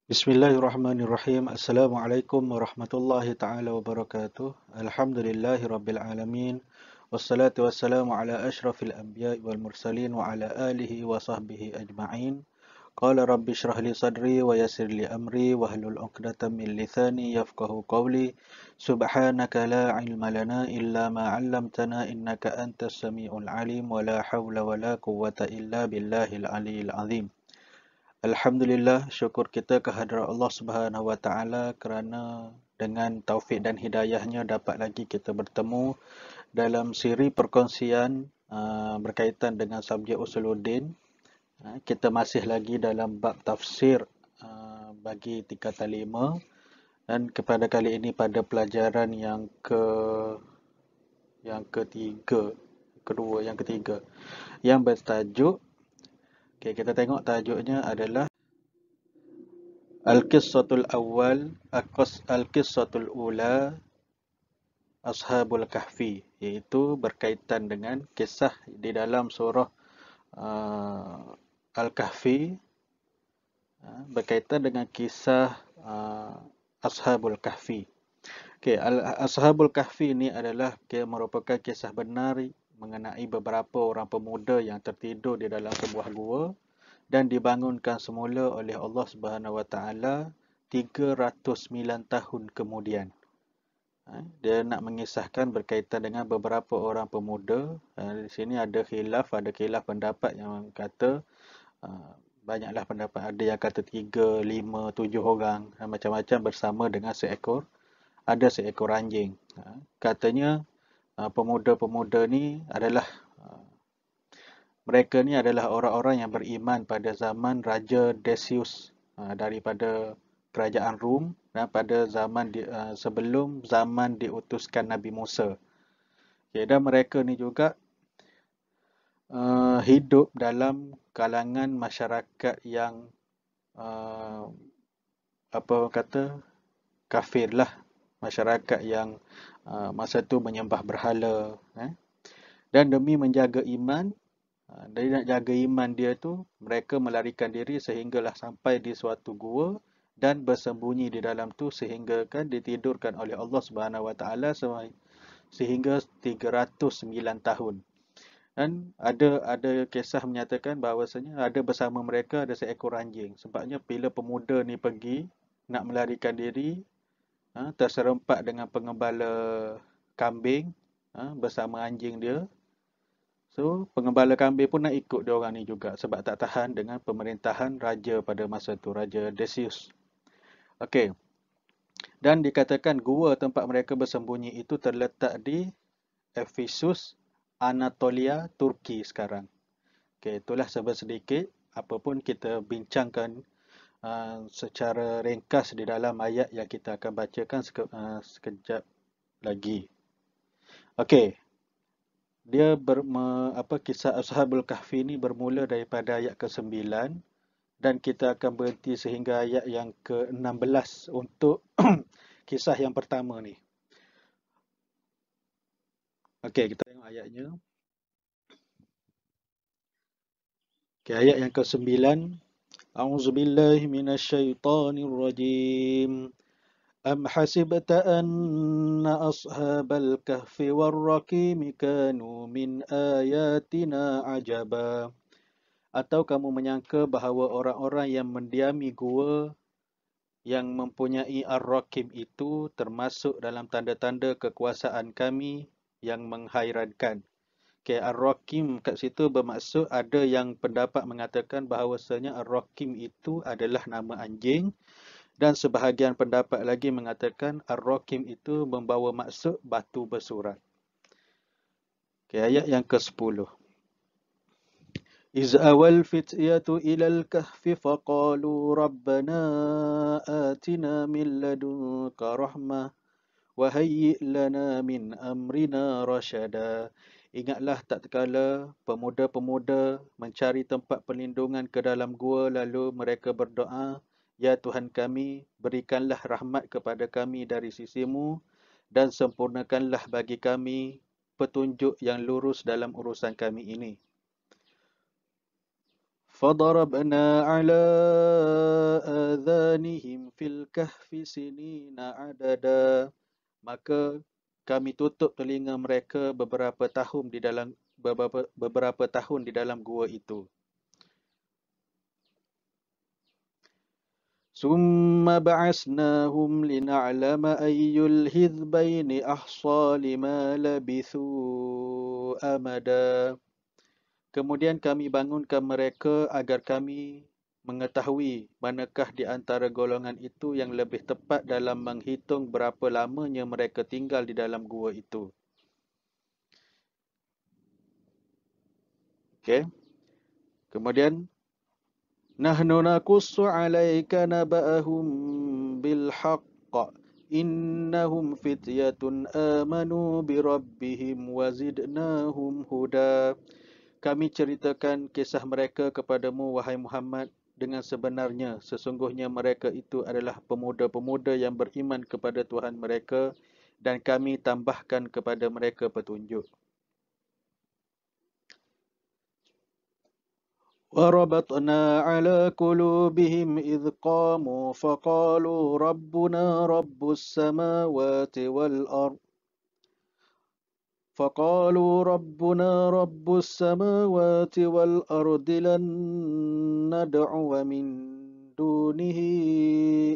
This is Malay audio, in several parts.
Bismillahirrahmanirrahim. Assalamualaikum warahmatullahi taala wabarakatuh. Alhamdulillahi rabbil alamin. Wassalatu wassalamu ala asyrafil anbiya'i wal mursalin wa ala alihi wa sahbihi ajma'in. Qala rabbi shrah li sadri wa yassir li amri wahlul 'uqdatam min lisani yafqahu qawli. Subhanaka la ilma lana illa ma 'allamtana innaka antas samiul alim wa la haula wa la quwwata illa billahil aliyyil azim. Alhamdulillah, syukur kita kehadrat Allah Subhanahu Wa Taala kerana dengan taufik dan hidayahnya dapat lagi kita bertemu dalam siri perkongsian berkaitan dengan subjek usuluddin. Kita masih lagi dalam bab tafsir bagi tingkatan 5 dan kepada kali ini pada pelajaran yang ketiga yang bertajuk, kita tengok tajuknya adalah Al-Qissatul Awwal, Al-Qissatul Ula, Ashabul Kahfi, iaitu berkaitan dengan kisah di dalam surah Al-Kahfi, berkaitan dengan kisah Ashabul Kahfi. Ashabul Kahfi ini adalah merupakan kisah benar mengenai beberapa orang pemuda yang tertidur di dalam sebuah gua dan dibangunkan semula oleh Allah Subhanahu Wa Taala 309 tahun kemudian. Dia nak mengisahkan berkaitan dengan beberapa orang pemuda. Di sini ada khilaf pendapat yang kata banyaklah pendapat. Ada yang kata 3, 5, 7 orang dan macam-macam bersama dengan ada seekor anjing. Katanya pemuda-pemuda ni adalah mereka ni adalah orang-orang yang beriman pada zaman Raja Decius daripada kerajaan Rom dan pada zaman sebelum zaman diutuskan Nabi Musa. Dan mereka ni juga hidup dalam kalangan masyarakat yang kafir lah, masyarakat yang masa tu menyembah berhala. Dan demi menjaga iman, dari nak jaga iman dia tu, mereka melarikan diri sehinggalah sampai di suatu gua dan bersembunyi di dalam tu sehingga kan ditidurkan oleh Allah Subhanahu Wa Taala sehingga 309 tahun. Dan ada kisah menyatakan bahawasanya ada bersama mereka ada seekor anjing. Sebabnya bila pemuda ni pergi nak melarikan diri, terserempak dengan pengembala kambing bersama anjing dia. So, pengembala kambing pun nak ikut dia orang ni juga sebab tak tahan dengan pemerintahan raja pada masa tu, Raja Decius. Okey. Dan dikatakan gua tempat mereka bersembunyi itu terletak di Ephesus, Anatolia, Turki sekarang. Okey, itulah sedikit apapun kita bincangkan secara ringkas di dalam ayat yang kita akan bacakan sekejap lagi. Okey. Dia kisah Ashabul Kahfi ini bermula daripada ayat ke-9 dan kita akan berhenti sehingga ayat yang ke-16 untuk kisah yang pertama ni. Okey, kita tengok ayatnya. Okey, ayat yang ke-9. A'udzubillahi minasyaitonirrajim. Am hasibta anna ashabal kahfi warraqim kanu min ayatina ajaba. Atau kamu menyangka bahawa orang-orang yang mendiami gua yang mempunyai ar-raqim itu termasuk dalam tanda-tanda kekuasaan kami yang menghairankan. Ar-raqim kat situ bermaksud ada yang pendapat mengatakan bahawasanya ar-raqim itu adalah nama anjing dan sebahagian pendapat lagi mengatakan ar-raqim itu membawa maksud batu bersurat. Ayat yang ke-10. إذ أوى الفتية إلى الكهف فقالوا ربنا آتنا من لدنك رحمة وهيئ لنا من أمرنا رشدا. Ingatlah tatkala pemuda-pemuda mencari tempat perlindungan ke dalam gua lalu mereka berdoa, Ya Tuhan kami, berikanlah rahmat kepada kami dari sisimu dan sempurnakanlah bagi kami petunjuk yang lurus dalam urusan kami ini. فضربنا على آذانهم في الكهف سنين عددا. Maka kami tutup telinga mereka beberapa tahun di dalam gua itu. ثم بعثناهم لنعلم أي الحزبين أحصى لما لبثوا أمدا. Kemudian kami bangunkan mereka agar kami mengetahui manakah di antara golongan itu yang lebih tepat dalam menghitung berapa lamanya mereka tinggal di dalam gua itu. Okey. Kemudian nahnu naqussu 'alaika naba'ahum bil haqq innahum fityatun amanu bi rabbihim wa zidnahum huda. Kami ceritakan kisah mereka kepadamu, wahai Muhammad, dengan sebenarnya. Sesungguhnya mereka itu adalah pemuda-pemuda yang beriman kepada Tuhan mereka dan kami tambahkan kepada mereka petunjuk. وَرَبَطْنَا عَلَى قُلُوبِهِمْ إِذْ قَامُوا فَقَالُوا رَبُّنَا رَبُّ السَّمَاوَاتِ وَالْأَرْضِ فَقَالُوا رَبُّنَا رَبُّ السَّمَاوَاتِ وَالْأَرْضِ لَن نَّدْعُوَ مِن دُونِهِ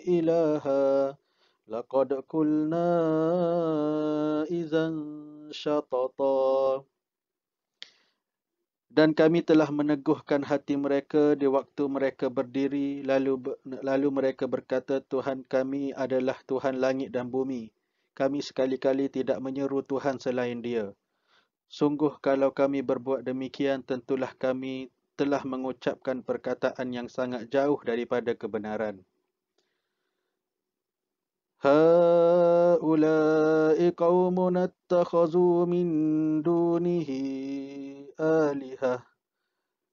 إِلَٰهًا لَقَدْ قُلْنَا إِذًا شَطَطًا. Dan kami telah meneguhkan hati mereka di waktu mereka berdiri, lalu mereka berkata, Tuhan kami adalah Tuhan langit dan bumi. Kami sekali-kali tidak menyeru Tuhan selain Dia. Sungguh kalau kami berbuat demikian, tentulah kami telah mengucapkan perkataan yang sangat jauh daripada kebenaran. Haula'i qaumun attakhazu min dunihi alihah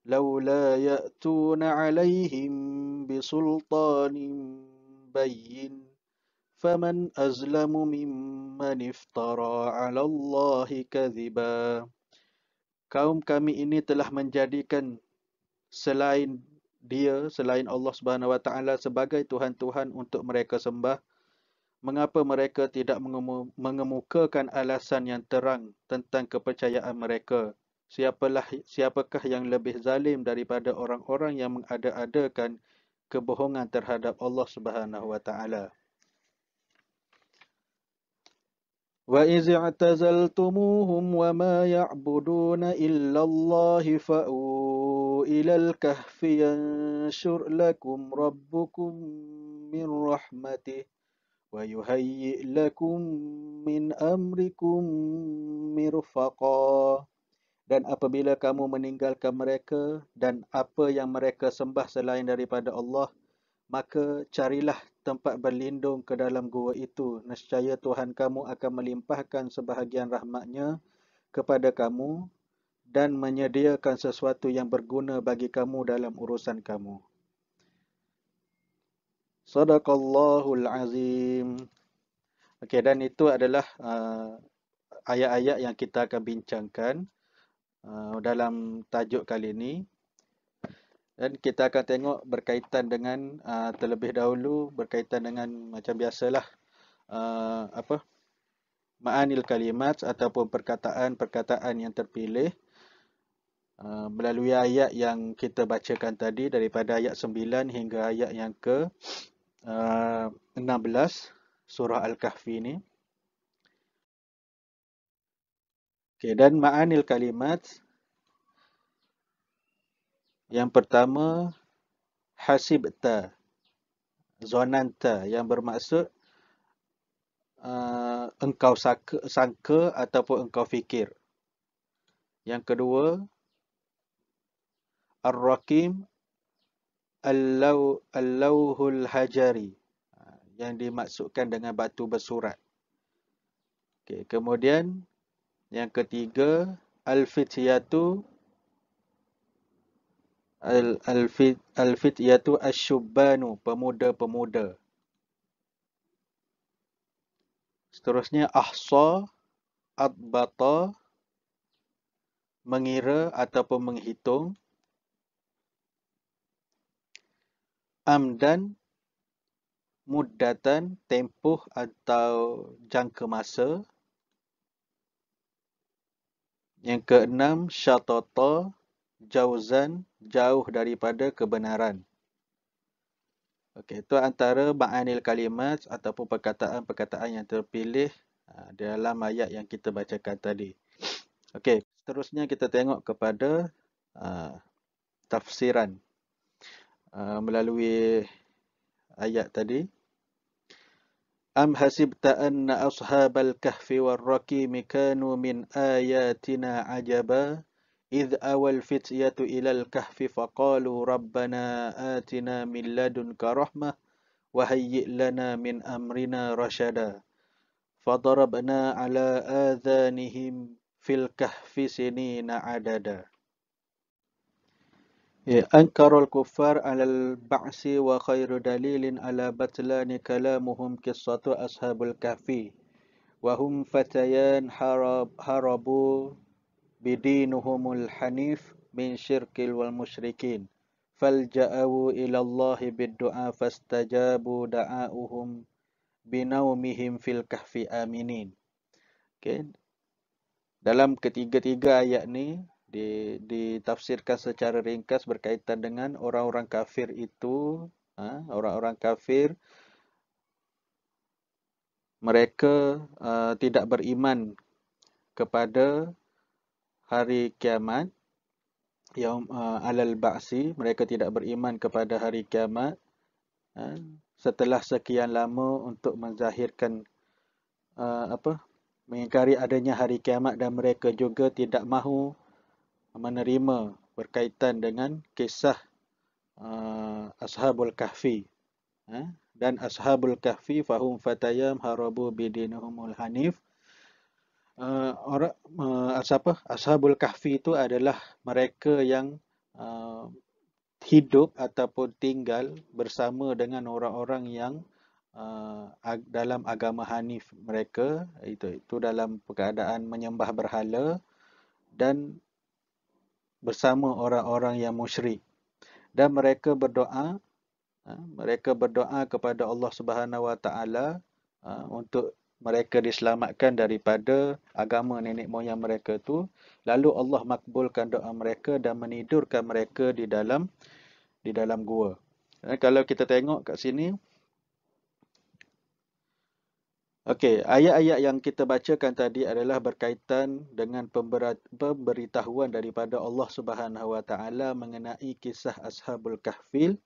laula ya'tuna 'alaihim bisultanin bayyin faman azlamu mimman iftara 'ala Allahi kadhiba. Kaum kami ini telah menjadikan selain Dia, selain Allah Subhanahu Wa Taala sebagai Tuhan-Tuhan untuk mereka sembah. Mengapa mereka tidak mengemukakan alasan yang terang tentang kepercayaan mereka? Siapakah yang lebih zalim daripada orang-orang yang mengada-adakan kebohongan terhadap Allah Subhanahu Wa Taala? وَإِذِ اعْتَزَلْتُمُوهُمْ وَمَا يَعْبُدُونَ إِلَّا اللَّهِ فَأْوُوا إِلَى الْكَهْفِ يَنشُرْ لَكُمْ رَبُّكُمْ مِنْ رَحْمَتِهِ وَيُهَيِّئْ لَكُمْ مِنْ أَمْرِكُمْ مِرْفَقًا. Dan apabila kamu meninggalkan mereka dan apa yang mereka sembah selain daripada Allah, maka carilah tempat berlindung ke dalam gua itu. Nescaya Tuhan kamu akan melimpahkan sebahagian rahmatnya kepada kamu dan menyediakan sesuatu yang berguna bagi kamu dalam urusan kamu. Sadaqallahul Azim. Okey, dan itu adalah ayat-ayat yang kita akan bincangkan dalam tajuk kali ini. Dan kita akan tengok berkaitan dengan terlebih dahulu berkaitan dengan macam biasalah ma'anil kalimat ataupun perkataan-perkataan yang terpilih melalui ayat yang kita bacakan tadi daripada ayat 9 hingga ayat yang ke 16 surah Al-Kahfi ini. Okey, dan ma'anil kalimat yang pertama hasibta, zonanta, yang bermaksud engkau sangka ataupun engkau fikir. Yang kedua ar-raqim al-lawhul hajari, yang dimaksudkan dengan batu bersurat. Okay. Kemudian yang ketiga al-fityatu al-fityatu asyubbanu, pemuda-pemuda. Seterusnya ahsa, adbata, mengira ataupun menghitung. amdan, muddatan, tempoh atau jangka masa. Yang keenam, syatata, jauzan, jauh daripada kebenaran. Okey, itu antara ma'anil kalimat ataupun perkataan-perkataan yang terpilih dalam ayat yang kita bacakan tadi. Okey, seterusnya kita tengok kepada tafsiran melalui ayat tadi. Am hasibta anna ashabal kahfi war-raqim kanu min ayatina ajaba idh awal fityatu ilal kahfi faqalu rabbana atina min ladunka rahmah wa hayyi' lana min amrina rashada fadarabna ala adhanihim fil kahfi sinina adada. أنكر الكفار على البعث وخير دليل على بطلان كلامهم قصة أصحاب الكهف وهم فتيان هربوا بدينهم الحنيف من شرك والمشركين فالجأوا إلى الله بالدعاء فاستجابوا دعاؤهم بنومهم في الكهف آمنين. Okay. Dalam ketiga-tiga ayat ni ditafsirkan secara ringkas berkaitan dengan orang-orang kafir itu. Orang-orang kafir, mereka tidak beriman kepada hari kiamat, yaum alal ba'si, mereka tidak beriman kepada hari kiamat setelah sekian lama untuk menzahirkan mengingkari adanya hari kiamat, dan mereka juga tidak mahu menerima berkaitan dengan kisah Ashabul Kahfi. Dan Ashabul Kahfi fahum fatayam harabu bidinahumul hanif. Ashabul Kahfi itu adalah mereka yang hidup ataupun tinggal bersama dengan orang-orang yang dalam agama Hanif mereka, itu dalam keadaan menyembah berhala dan bersama orang-orang yang musyrik. Dan mereka berdoa kepada Allah Subhanahu Wa Taala untuk mereka diselamatkan daripada agama nenek moyang mereka tu. Lalu Allah makbulkan doa mereka dan menidurkan mereka di dalam gua. Kalau kita tengok kat sini, okey, ayat-ayat yang kita bacakan tadi adalah berkaitan dengan pemberitahuan daripada Allah Subhanahu Wa Taala mengenai kisah Ashabul Kahfi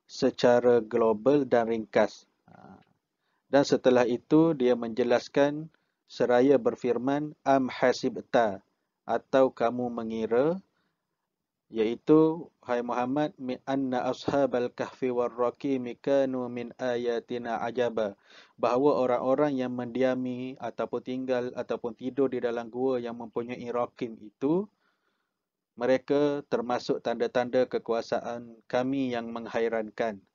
secara global dan ringkas. Dan setelah itu dia menjelaskan seraya berfirman am hasibta, atau kamu mengira, iaitu hai Muhammad, anna ashabal kahfi war-raqim kanu min ayatina ajaba, bahawa orang-orang yang mendiami ataupun tinggal ataupun tidur di dalam gua yang mempunyai raqim itu, mereka termasuk tanda-tanda kekuasaan kami yang menghairankan.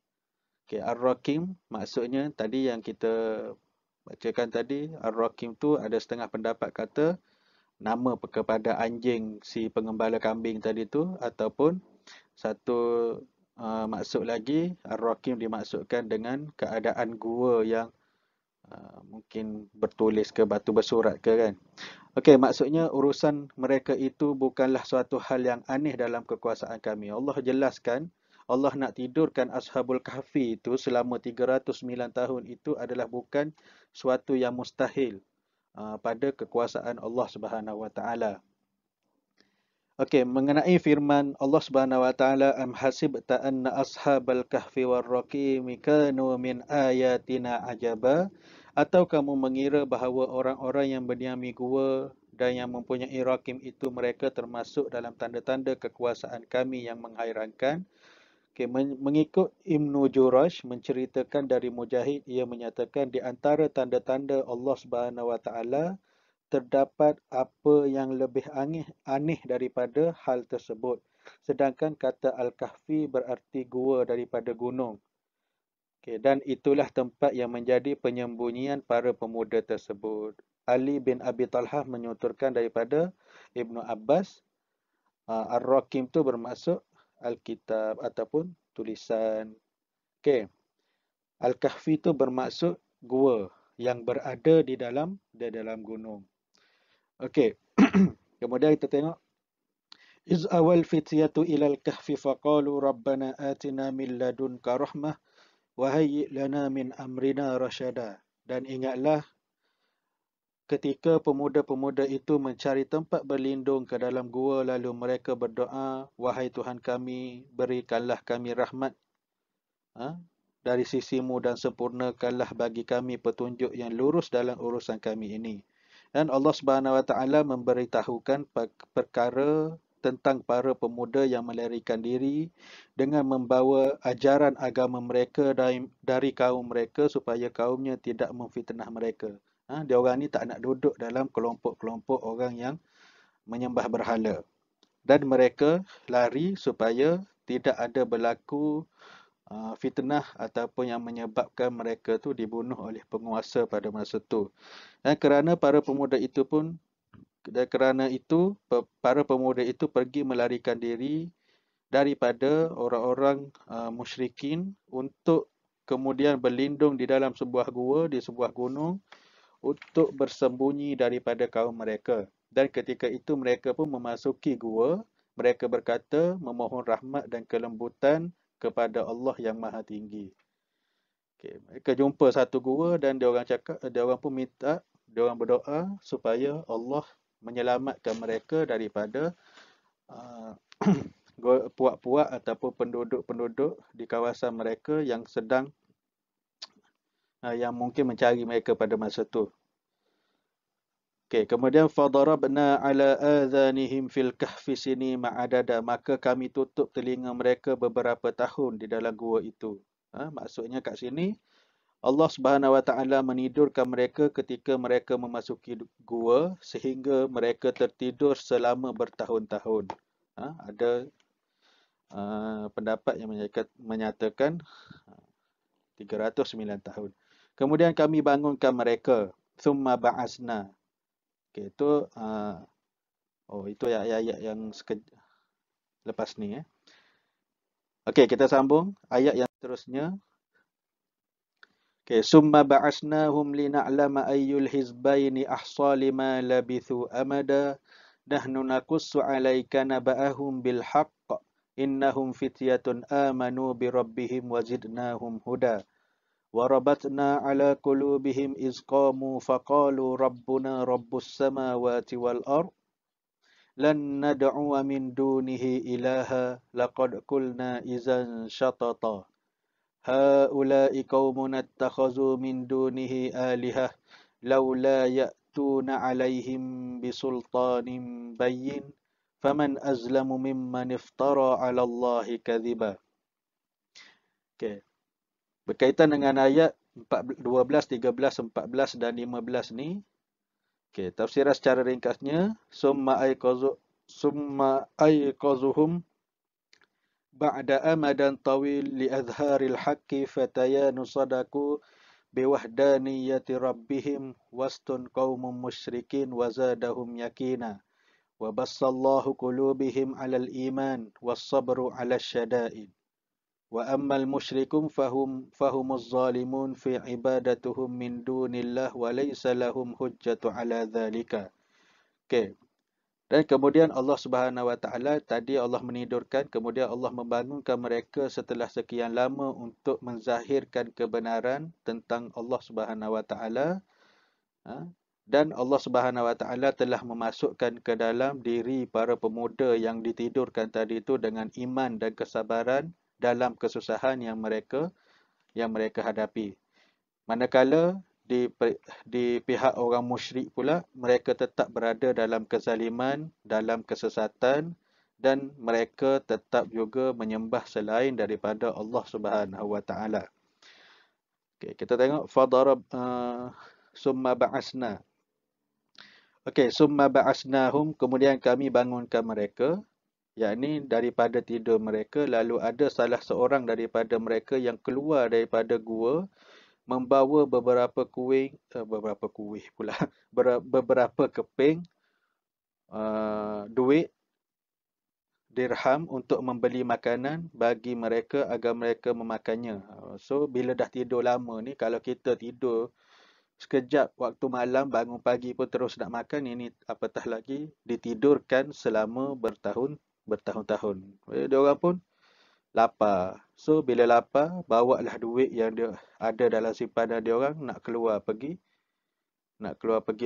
Okay, ar-raqim maksudnya tadi yang kita bacakan tadi, ar-raqim tu ada setengah pendapat kata nama kepada anjing si pengembala kambing tadi tu, ataupun satu maksud lagi, ar-raqim dimaksudkan dengan keadaan gua yang mungkin bertulis ke batu bersurat ke kan. Okey, maksudnya urusan mereka itu bukanlah suatu hal yang aneh dalam kekuasaan kami. Allah jelaskan, Allah nak tidurkan Ashabul Kahfi itu selama 309 tahun itu adalah bukan suatu yang mustahil pada kekuasaan Allah Subhanahu Wa Taala. Okey, mengenai firman Allah Subhanahu Wa Taala, am hasibta anna ashabal kahfi war-raqim kanu min ayatina ajaba, atau kamu mengira bahawa orang-orang yang berdiami gua dan yang mempunyai raqim itu mereka termasuk dalam tanda-tanda kekuasaan kami yang menghairankan. Okay, mengikut Ibnu Jurash menceritakan dari Mujahid, ia menyatakan di antara tanda-tanda Allah Subhanahu Wa Taala terdapat apa yang lebih aneh daripada hal tersebut. Sedangkan kata Al-Kahfi berarti gua daripada gunung. Okay, dan itulah tempat yang menjadi penyembunyian para pemuda tersebut. Ali bin Abi Talhah menuturkan daripada Ibnu Abbas, Ar-Raqim tu bermaksud Alkitab ataupun tulisan Okey. Al-Kahfi itu bermaksud gua yang berada di dalam gunung. Okey. Kemudian kita tengok iz awal fityatu ilal kahfi faqalu rabbana atina min ladunka rahmah wa hayyi' lana min amrina rasyada. Dan ingatlah ketika pemuda-pemuda itu mencari tempat berlindung ke dalam gua lalu mereka berdoa, wahai Tuhan kami, berikanlah kami rahmat dari sisimu dan sempurnakanlah bagi kami petunjuk yang lurus dalam urusan kami ini. Dan Allah Subhanahu Wa Taala memberitahukan perkara tentang para pemuda yang melarikan diri dengan membawa ajaran agama mereka dari kaum mereka supaya kaumnya tidak memfitnah mereka. Dia orang ni tak nak duduk dalam kelompok-kelompok orang yang menyembah berhala. Dan mereka lari supaya tidak ada berlaku fitnah ataupun yang menyebabkan mereka tu dibunuh oleh penguasa pada masa itu. Dan kerana para pemuda itu pergi melarikan diri daripada orang-orang musyrikin untuk kemudian berlindung di dalam sebuah gua di sebuah gunung untuk bersembunyi daripada kaum mereka. Dan ketika itu mereka pun memasuki gua, mereka berkata memohon rahmat dan kelembutan kepada Allah yang Maha Tinggi. Okay. Mereka jumpa satu gua dan dia orang pun minta, dia orang berdoa supaya Allah menyelamatkan mereka daripada puak-puak ataupun penduduk-penduduk di kawasan mereka yang sedang yang mungkin mencari mereka pada masa itu. Okay, kemudian fadarabna ala adhanihim fil kahfi sini ma'adada, maka kami tutup telinga mereka beberapa tahun di dalam gua itu. Maksudnya kat sini Allah Subhanahu Wa Taala menidurkan mereka ketika mereka memasuki gua sehingga mereka tertidur selama bertahun-tahun. Ada pendapat yang menyatakan 309 tahun. Kemudian kami bangunkan mereka, thumma ba'asna. Okey, itu itu ayat yang lepas ni. Okey, kita sambung ayat yang seterusnya. Okey, summa ba'asnahum lina'lama ayyul hizbaini ahsa lima labithu amada nahnu naqussu 'alaika naba'ahum bil haqq innahum fityatun amanu bi rabbihim wazidnahum huda warabatna 'ala qulubihim iz qamu faqalu rabbuna rabbus samawati wal ardh lan nad'u min dunihi ilaha laqad qulna idzan syatata haula'i qaumun attakhazu min dunihi alihah laula ya'tuna 'alaihim bisultanin bayyin faman azlamu mimman iftara 'ala Allahi kadhiba. Okey. Berkaitan dengan ayat 12, 13, 14 dan 15 ni. Okey, tafsiran secara ringkasnya, summa ayqazuhum ba'da amadan tawil li azharil haqqi fatayanu sadaku biwahdaniyati rabbihim wastun qaumun musyrikin wazadahum yakina wa bassallahu qulubihim 'alal iman was-sabru 'alasy syada'id. Wa ammal musyrikum fahumuz zalimun fi ibadatuhum min dunillah wa laysa lahum hujjatu ala dzalika. Okey. Dan kemudian Allah Subhanahu Wa Taala tadi Allah menidurkan, kemudian Allah membangunkan mereka setelah sekian lama untuk menzahirkan kebenaran tentang Allah Subhanahu Wa Taala. Dan Allah Subhanahu Wa Taala telah memasukkan ke dalam diri para pemuda yang ditidurkan tadi itu dengan iman dan kesabaran dalam kesusahan yang mereka hadapi. Manakala di pihak orang musyrik pula, mereka tetap berada dalam kezaliman, dalam kesesatan dan mereka tetap juga menyembah selain daripada Allah Subhanahu Wa Taala. Okey, kita tengok fadarab summa ba'asna. Okey, summa ba'asnahum, kemudian kami bangunkan mereka, yakni daripada tidur mereka, lalu ada salah seorang daripada mereka yang keluar daripada gua membawa beberapa keping duit dirham untuk membeli makanan bagi mereka agar mereka memakannya. So, bila dah tidur lama ni, kalau kita tidur sekejap waktu malam, bangun pagi pun terus nak makan, ini apatah lagi ditidurkan selama bertahun-tahun. Dia orang pun lapar. So, bila lapar, bawalah duit yang dia ada dalam simpanan dia orang nak keluar pergi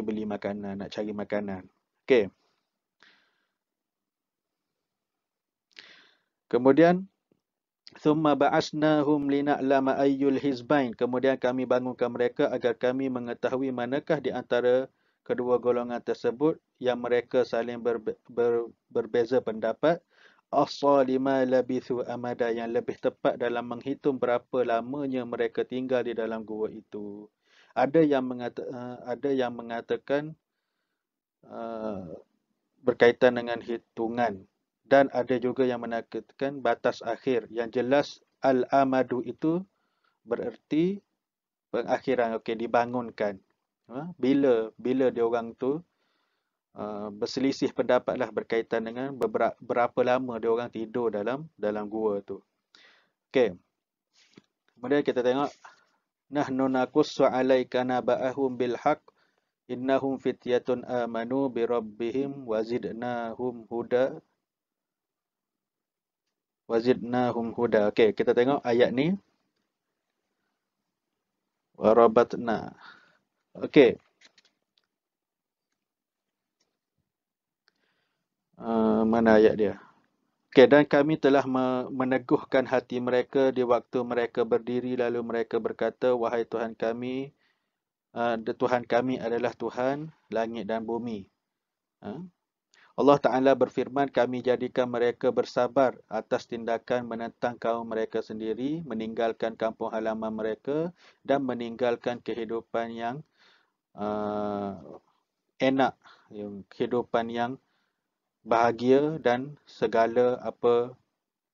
beli makanan, nak cari makanan. Okey. Kemudian Thumma ba'asnahum lina'lama ayyul hizbain. Kemudian kami bangunkan mereka agar kami mengetahui manakah di antara kedua golongan tersebut yang mereka saling berbeza pendapat. Ahsa lima labithu amada, yang lebih tepat dalam menghitung berapa lamanya mereka tinggal di dalam gua itu. Ada yang mengatakan berkaitan dengan hitungan, dan ada juga yang menakutkan batas akhir. Yang jelas al-amadu itu bererti pengakhiran, okey, dibangunkan. Bila dia orang tu berselisih pendapatlah berkaitan dengan berapa lama dia orang tidur dalam gua tu. Okey. Kemudian kita tengok nahnu naqussu 'alaika naba'ahum bil haqq innahum fityatun amanu bi rabbihim wazidnahum huda. Okey, kita tengok ayat ni. Warabatna. Okey. Mana ayat dia? Okey, dan kami telah meneguhkan hati mereka di waktu mereka berdiri, lalu mereka berkata, wahai Tuhan kami, Tuhan kami adalah Tuhan langit dan bumi. Allah Ta'ala berfirman, kami jadikan mereka bersabar atas tindakan menentang kaum mereka sendiri, meninggalkan kampung halaman mereka dan meninggalkan kehidupan yang enak, kehidupan yang bahagia, dan segala apa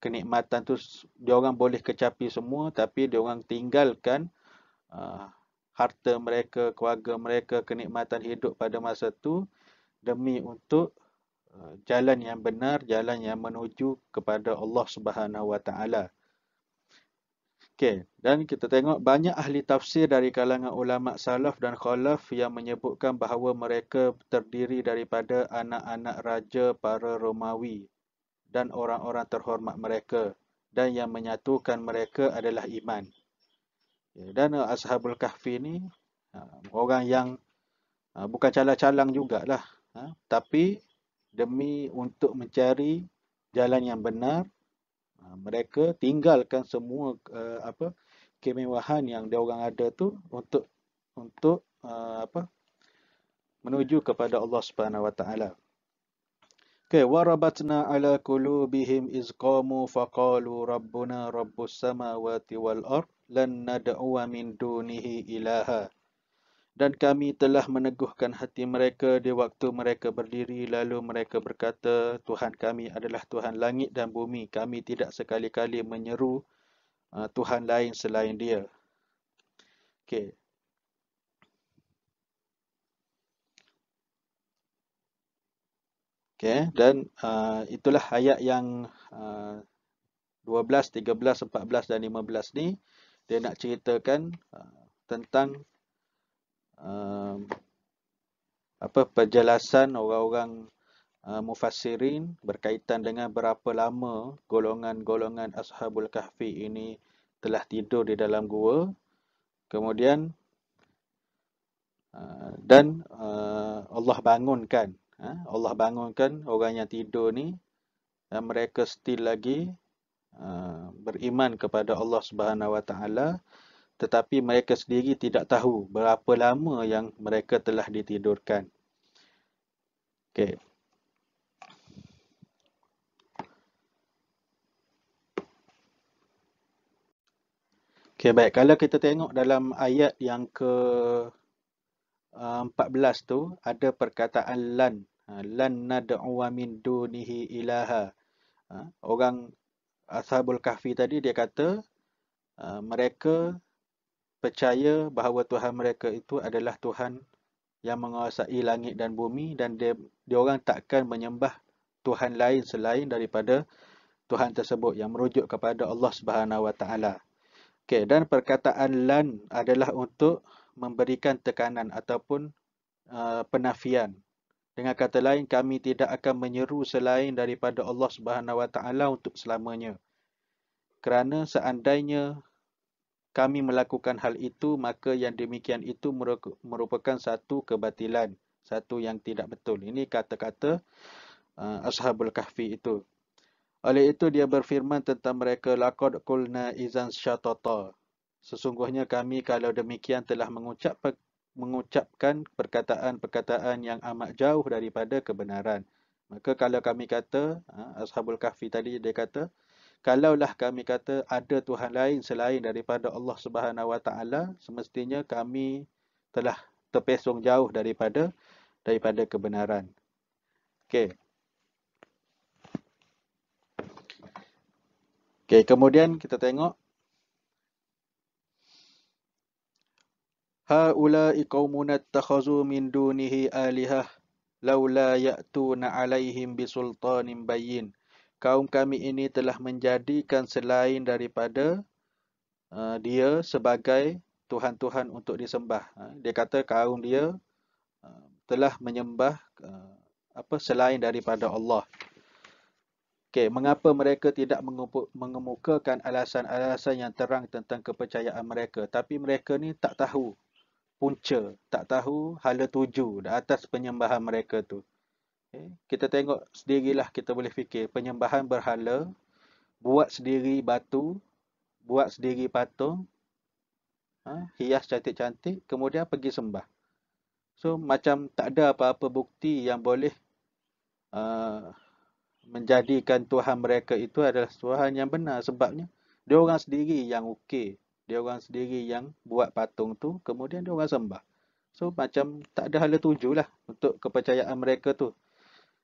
kenikmatan tu dia orang boleh kecapi semua, tapi dia orang tinggalkan harta mereka, keluarga mereka, kenikmatan hidup pada masa tu demi untuk jalan yang benar, jalan yang menuju kepada Allah Subhanahu Wa Taala. Okey, dan kita tengok banyak ahli tafsir dari kalangan ulama salaf dan khalaf yang menyebutkan bahawa mereka terdiri daripada anak-anak raja para Romawi dan orang-orang terhormat mereka, dan yang menyatukan mereka adalah iman. Dan Ashabul Kahfi ni orang yang bukan calang-calang jugalah, tapi demi untuk mencari jalan yang benar, mereka tinggalkan semua kemewahan yang dia orang ada tu untuk menuju kepada Allah Subhanahu Wa Taala. Okay, warabatna ala qulubihim iz qamu faqalu rabbuna rabbus samawati wal ard lan nad'uwa min dunihi ilaha. Dan kami telah meneguhkan hati mereka di waktu mereka berdiri, lalu mereka berkata, Tuhan kami adalah Tuhan langit dan bumi, kami tidak sekali-kali menyeru Tuhan lain selain dia. Okey. Okey, dan itulah ayat yang 12, 13, 14 dan 15 ni, dia nak ceritakan tentang penjelasan orang-orang mufassirin berkaitan dengan berapa lama golongan-golongan Ashabul Kahfi ini telah tidur di dalam gua. Kemudian dan Allah bangunkan orang yang tidur ni, dan mereka still lagi beriman kepada Allah Subhanahu Wa Taala, tetapi mereka sendiri tidak tahu berapa lama yang mereka telah ditidurkan. Okey. Okey, baik. Kalau kita tengok dalam ayat yang ke 14 tu, ada perkataan lan nad'u min dunihi ilaha. Orang Ashabul Kahfi tadi dia kata mereka percaya bahawa Tuhan mereka itu adalah Tuhan yang menguasai langit dan bumi, dan dia orang takkan menyembah Tuhan lain selain daripada Tuhan tersebut yang merujuk kepada Allah Subhanahu Wa Taala. Okey, dan perkataan lan adalah untuk memberikan tekanan ataupun penafian. Dengan kata lain, kami tidak akan menyeru selain daripada Allah Subhanahu Wa Taala untuk selamanya. Kerana seandainya kami melakukan hal itu, maka yang demikian itu merupakan satu kebatilan, satu yang tidak betul. Ini kata-kata Ashabul Kahfi itu. Oleh itu dia berfirman tentang mereka, laqad qulna izan syatata. Sesungguhnya kami kalau demikian telah mengucapkan perkataan-perkataan yang amat jauh daripada kebenaran. Maka kalau kami kata, Ashabul Kahfi tadi dia kata, kalaulah kami kata ada Tuhan lain selain daripada Allah Subhanahu Wa Taala, semestinya kami telah terpesong jauh daripada kebenaran. Okey. Okey, kemudian kita tengok haula'i qaumun attakhazu min dunihi alihah laula ya'tuna 'alaihim bisultanin bayyin. Kaum kami ini telah menjadikan selain daripada dia sebagai tuhan-tuhan untuk disembah. Dia kata kaum dia telah menyembah selain daripada Allah. Okey, mengapa mereka tidak mengemukakan alasan-alasan yang terang tentang kepercayaan mereka? Tapi mereka ni tak tahu punca, tak tahu hala tuju di atas penyembahan mereka tu. Okay. Kita tengok sendirilah, kita boleh fikir penyembahan berhala, buat sendiri batu, buat sendiri patung, hias cantik-cantik, kemudian pergi sembah. So macam tak ada apa-apa bukti yang boleh menjadikan Tuhan mereka itu adalah Tuhan yang benar. Sebabnya dia orang sendiri yang okey, dia orang sendiri yang buat patung tu, kemudian dia orang sembah. So macam tak ada hala tuju lah untuk kepercayaan mereka tu.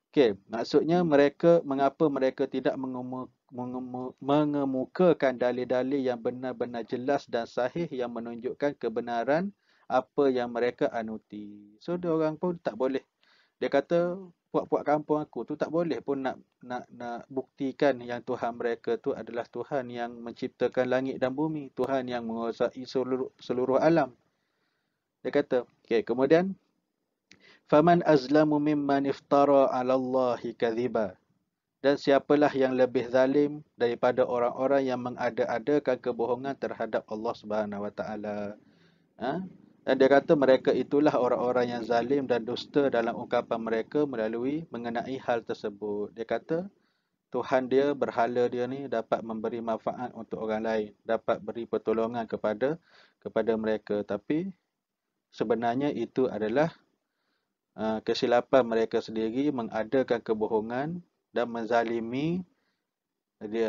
Okey, maksudnya mengapa mereka tidak mengemukakan dalil-dalil yang benar-benar jelas dan sahih yang menunjukkan kebenaran apa yang mereka anuti. So dia orang pun tak boleh. Dia kata puak-puak kampung aku tu tak boleh pun nak buktikan yang Tuhan mereka tu adalah Tuhan yang menciptakan langit dan bumi, Tuhan yang menguasai seluruh alam. Dia kata, okey, kemudian faman azlamu mimman iftara 'ala Allahi kadhiba. Dan siapalah yang lebih zalim daripada orang-orang yang mengada-adakan kebohongan terhadap Allah Subhanahu Wa Taala. Dan dia kata mereka itulah orang-orang yang zalim dan dusta dalam ungkapan mereka mengenai hal tersebut. Dia kata Tuhan dia, berhala dia ni dapat memberi manfaat untuk orang lain, dapat beri pertolongan kepada mereka, tapi sebenarnya itu adalah kesilapan mereka sendiri, mengadakan kebohongan dan menzalimi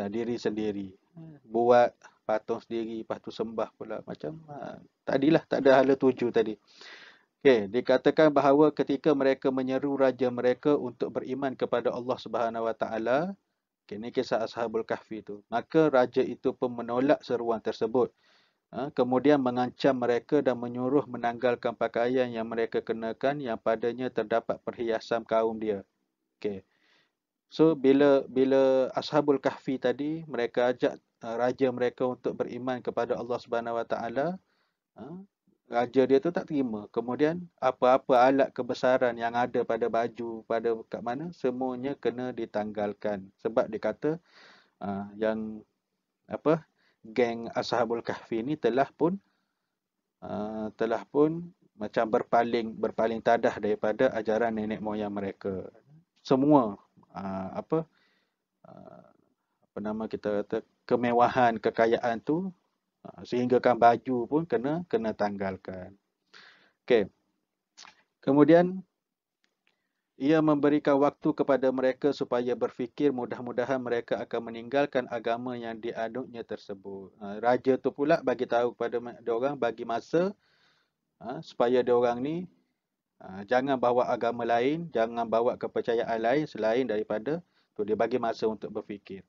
diri sendiri. Buat patung sendiri, lepas tu sembah pula. Macam tadilah tak ada hala tuju tadi. Okey, dikatakan bahawa ketika mereka menyeru raja mereka untuk beriman kepada Allah Subhanahu Wa Taala, ini kisah Ashabul Kahfi tu, maka raja itu pun menolak seruan tersebut. Kemudian mengancam mereka dan menyuruh menanggalkan pakaian yang mereka kenakan yang padanya terdapat perhiasan kaum dia. Okey. So bila Ashabul Kahfi tadi mereka ajak raja mereka untuk beriman kepada Allah Subhanahu Wa Taala, raja dia tu tak terima. Kemudian apa-apa alat kebesaran yang ada pada baju, pada kat mana, semuanya kena ditanggalkan. Sebab dia kata geng Ashabul Kahfi ni telah pun macam berpaling tadah daripada ajaran nenek moyang mereka. Semua kita kata kemewahan, kekayaan tu, sehinggakan baju pun kena tanggalkan. Okey. Kemudian ia memberikan waktu kepada mereka supaya berfikir, mudah-mudahan mereka akan meninggalkan agama yang dianutnya tersebut. Raja tu pula bagi tahu kepada diorang, bagi masa supaya diorang ni jangan bawa agama lain, jangan bawa kepercayaan lain selain daripada tu. Dia bagi masa untuk berfikir.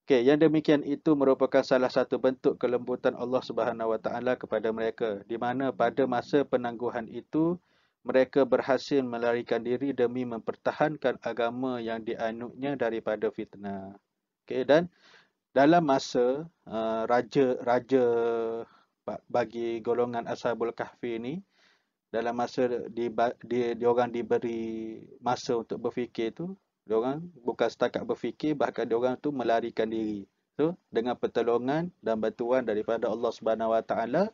Okey, yang demikian itu merupakan salah satu bentuk kelembutan Allah Subhanahu Wa Taala kepada mereka, di mana pada masa penangguhan itu mereka berhasil melarikan diri demi mempertahankan agama yang dianutnya daripada fitnah. Okey, dan dalam masa raja-raja bagi golongan Ashabul Kahfi ini, dalam masa diorang diberi masa untuk berfikir tu, diorang bukan setakat berfikir, bahkan diorang tu melarikan diri. So, dengan pertolongan dan bantuan daripada Allah Subhanahu Wa Taala,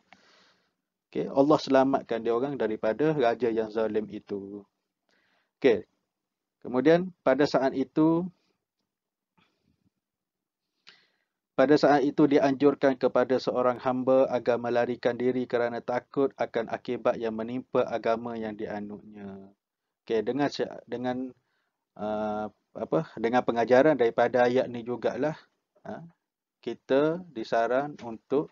okay, Allah selamatkan diorang daripada raja yang zalim itu. Okay. Kemudian pada saat itu dianjurkan kepada seorang hamba agar melarikan diri kerana takut akan akibat yang menimpa agama yang dianutnya. Okey, dengan dengan pengajaran daripada ayat ni jugalah kita disaran untuk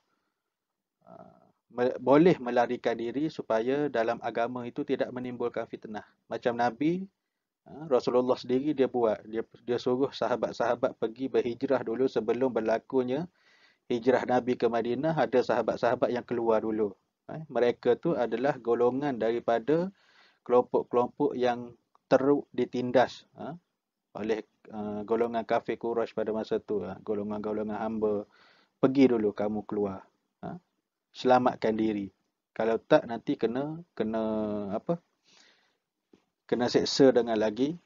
boleh melarikan diri supaya dalam agama itu tidak menimbulkan fitnah. Macam Nabi Rasulullah sendiri dia suruh sahabat-sahabat pergi berhijrah dulu sebelum berlakunya hijrah Nabi ke Madinah. Ada sahabat-sahabat yang keluar dulu. Mereka tu adalah golongan daripada kelompok-kelompok yang teruk ditindas oleh golongan kafir Quraisy pada masa tu. Golongan-golongan hamba, pergi dulu kamu keluar. Selamatkan diri. Kalau tak nanti kena seksa dengan lagi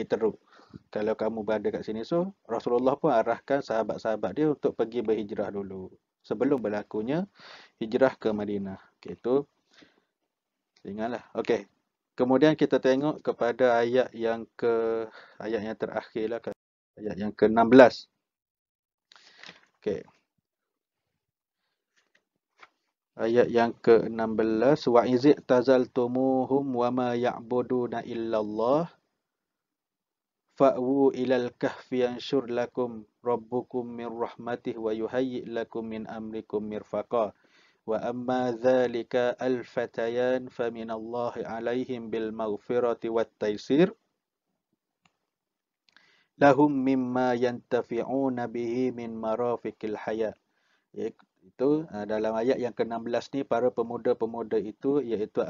teruk kalau kamu berada kat sini. So Rasulullah pun arahkan sahabat-sahabat dia untuk pergi berhijrah dulu sebelum berlakunya hijrah ke Madinah. Okey, itu ingatlah. Okey. Kemudian kita tengok kepada ayat yang terakhirlah, ayat yang ke-16. Okey. Ayat yang ke-16, wa izi tazaltumuhum wa ma ya'buduna illallah fa'wu ilal kahfi yanshur lakum rabbukum min rahmatih wa yuhayyi' lakum min amrikum mirfaqa wa amma dhalika al-fatayan faminallahi alaihim bil maghfirati wat taysir lahum mimma yantafi'una bihi min marafiqil hayat. Itu dalam ayat yang ke-16 ni, para pemuda-pemuda itu iaitu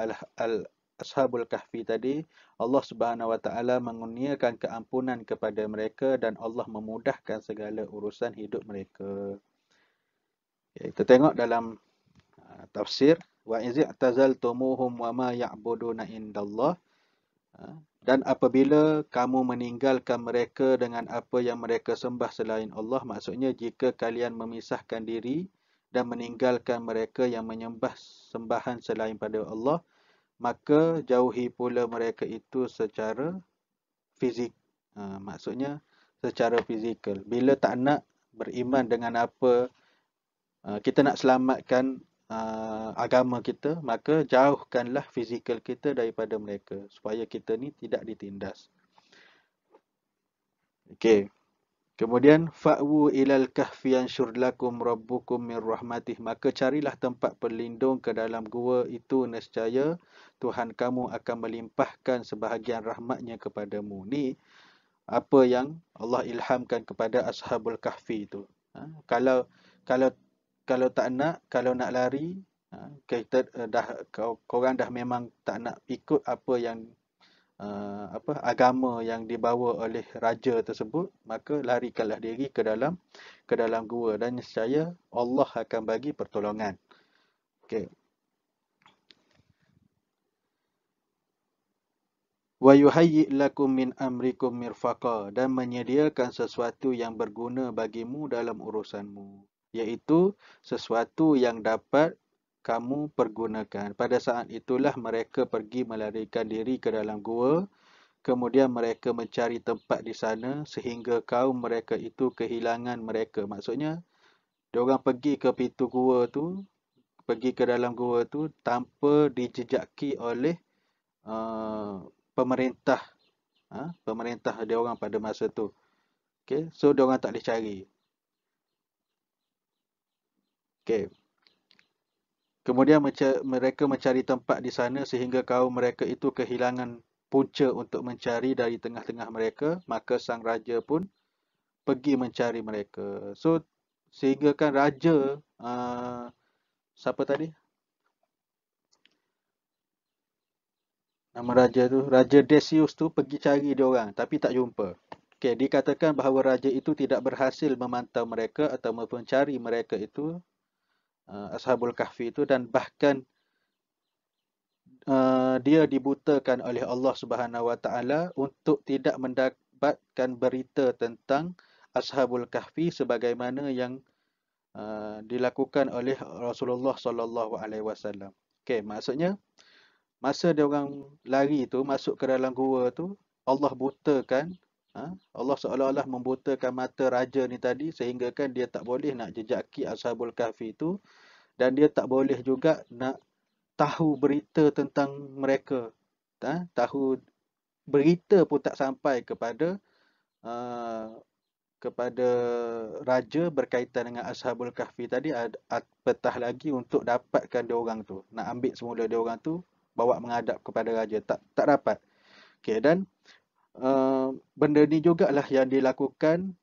Ashabul Kahfi tadi, Allah Subhanahu Wa Taala mengurniakan keampunan kepada mereka dan Allah memudahkan segala urusan hidup mereka. Kita tengok dalam tafsir, wa izi tazaltumuhum wa ma ya'buduna indallah, dan apabila kamu meninggalkan mereka dengan apa yang mereka sembah selain Allah, maksudnya jika kalian memisahkan diri dan meninggalkan mereka yang menyembah sembahan selain pada Allah, maka jauhi pula mereka itu secara fizik. Maksudnya secara fizikal. Bila tak nak beriman dengan apa, kita nak selamatkan agama kita, maka jauhkanlah fizikal kita daripada mereka supaya kita ni tidak ditindas. Okey. Kemudian fa'wu ilal kahfi yanshur lakum rabbukum min rahmatih, maka carilah tempat berlindung ke dalam gua itu, nescaya Tuhan kamu akan melimpahkan sebahagian rahmatnya kepadamu. Ni apa yang Allah ilhamkan kepada Ashabul Kahfi itu. Kalau tak nak, kalau nak lari, kita korang dah memang tak nak ikut apa yang agama yang dibawa oleh raja tersebut, maka larikanlah diri ke dalam gua dan nescaya Allah akan bagi pertolongan. Okey. Wa yuhayyi' lakum min amrikum mirfaqa, dan menyediakan sesuatu yang berguna bagimu dalam urusanmu, iaitu sesuatu yang dapat kamu pergunakan. Pada saat itulah mereka pergi melarikan diri ke dalam gua. Kemudian mereka mencari tempat di sana sehingga kaum mereka itu kehilangan mereka. Maksudnya, diorang pergi ke pintu gua tu, pergi ke dalam gua tu tanpa dijejaki oleh pemerintah. Pemerintah diorang pada masa tu. Okay? So, diorang tak boleh cari. Okay. Kemudian mereka mencari tempat di sana sehingga kaum mereka itu kehilangan punca untuk mencari dari tengah-tengah mereka, maka sang raja pun pergi mencari mereka. So, sehingga kan raja, siapa tadi? Nama raja tu, Raja Decius tu pergi cari dia orang tapi tak jumpa. Okey, dikatakan bahawa raja itu tidak berhasil memantau mereka atau mencari mereka itu, Ashabul Kahfi itu, dan bahkan dia dibutakan oleh Allah Subhanahu Wa Taala untuk tidak mendapatkan berita tentang Ashabul Kahfi sebagaimana yang dilakukan oleh Rasulullah Sallallahu Alaihi Wasallam. Okey, maksudnya masa dia orang lari tu masuk ke dalam gua tu, Allah butakan, Allah seolah-olah membutakan mata raja ni tadi sehingga kan dia tak boleh nak jejaki Ashabul Kahfi tu, dan dia tak boleh juga nak tahu berita tentang mereka. Tahu berita pun tak sampai uh, kepada raja berkaitan dengan Ashabul Kahfi tadi, apatah lagi untuk dapatkan dia orang tu, nak ambil semula dia orang tu bawa menghadap kepada raja, tak dapat. Okey, dan benda ni jugalah yang dilakukan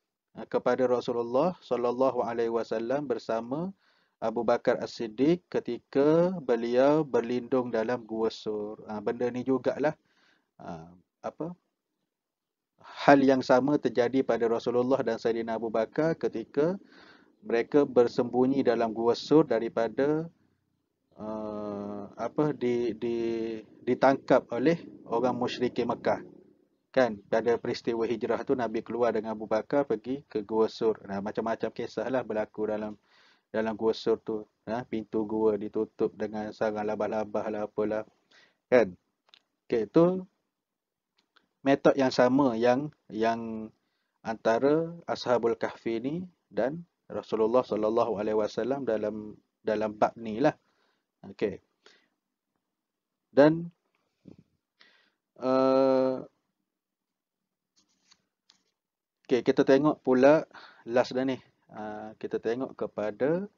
kepada Rasulullah sallallahu alaihi wasallam bersama Abu Bakar As-Siddiq ketika beliau berlindung dalam Gua Sur. Benda ni jugalah apa hal yang sama terjadi pada Rasulullah dan Saidina Abu Bakar ketika mereka bersembunyi dalam Gua Sur daripada ditangkap oleh orang musyrikin Mekah. Kan, pada peristiwa hijrah tu Nabi keluar dengan Abu Bakar pergi ke Gua Sur. Macam-macam kisah lah berlaku dalam Gua Sur tu. Pintu gua ditutup dengan sarang labah-labah lah apalah. Kan? Okay, itu metod yang sama yang antara Ashabul Kahfi ni dan Rasulullah sallallahu alaihi wasallam dalam bab ni lah. Okey. Dan okey, kita tengok pula last dah ni. Kita tengok kepada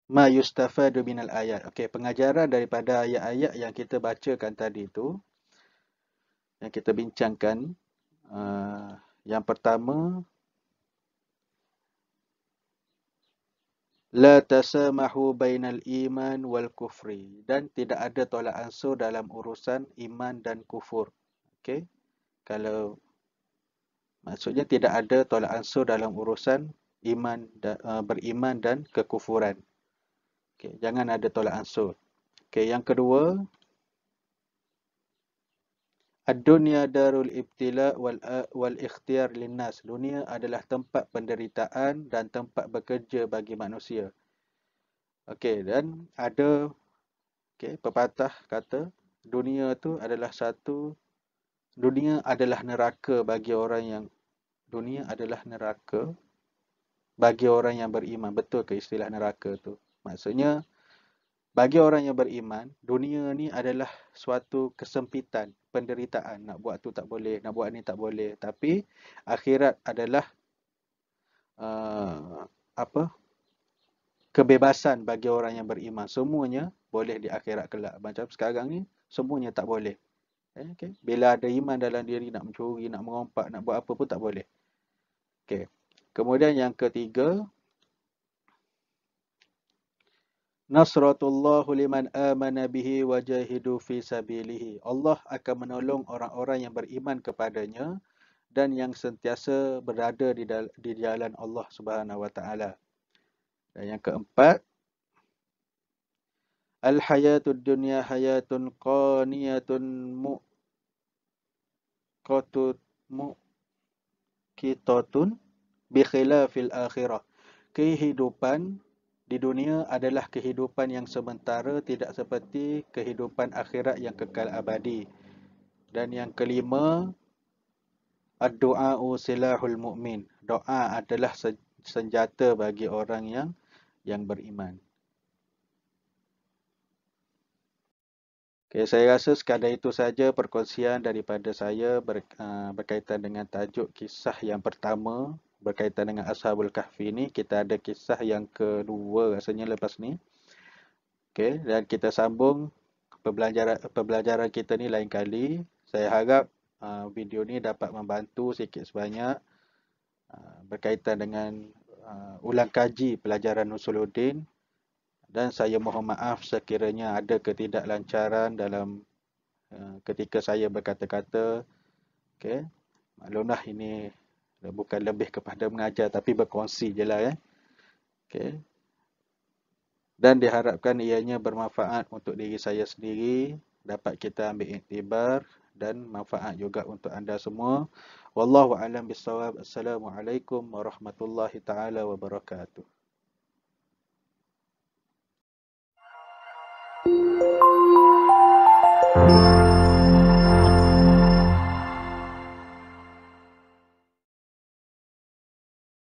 ma yustafadu minal ayat. Okey, pengajaran daripada ayat-ayat yang kita bacakan tadi tu, yang kita bincangkan, yang pertama, la tasamahu bainal iman wal kufri, dan tidak ada tolak ansur dalam urusan iman dan kufur. Okey, kalau maksudnya tidak ada tolak ansur dalam urusan beriman dan kekufuran. Okey, jangan ada tolak ansur. Okey, yang kedua, ad-dunya darul ibtila wal ikhtiyar linnas. Dunia adalah tempat penderitaan dan tempat bekerja bagi manusia. Okey, dan ada pepatah kata dunia adalah neraka bagi orang yang beriman. Betul ke istilah neraka tu? Maksudnya bagi orang yang beriman, dunia ni adalah suatu kesempitan, penderitaan. Nak buat tu tak boleh, nak buat ni tak boleh. Tapi akhirat adalah kebebasan bagi orang yang beriman. Semuanya boleh di akhirat kelak. Macam sekarang ni, semuanya tak boleh. Okay. Bila ada iman dalam diri, nak mencuri, nak merompak, nak buat apa pun tak boleh. Okay. Kemudian yang ketiga, nasratullahu liman amana bihi wa jahidu fi sabilihi. Allah akan menolong orang-orang yang beriman kepadanya dan yang sentiasa berada di jalan Allah Subhanahu wa taala. Dan yang keempat, al-hayatud dunya hayatun qaniyatun muqitatun bi khilafil akhirah. Kehidupan di dunia adalah kehidupan yang sementara, tidak seperti kehidupan akhirat yang kekal abadi. Dan yang kelima, ad-du'a'u silahul mu'min. Doa adalah senjata bagi orang yang beriman. Okay, saya rasa sekadar itu saja perkongsian daripada saya berkaitan dengan tajuk kisah yang pertama berkaitan dengan Ashabul Kahfi ni. Kita ada kisah yang kedua rasanya lepas ni. Okey, dan kita sambung pembelajaran kita ni lain kali. Saya harap video ni dapat membantu sikit sebanyak berkaitan dengan ulang kaji pelajaran Usuluddin dan saya mohon maaf sekiranya ada ketidaklancaran dalam ketika saya berkata-kata. Okey. Maklumlah ini bukan lebih kepada mengajar tapi berkongsi je lah ya. Okey. Dan diharapkan ianya bermanfaat untuk diri saya sendiri, dapat kita ambil iktibar dan manfaat juga untuk anda semua. Wallahu a'lam bissawab. Assalamualaikum warahmatullahi taala wabarakatuh.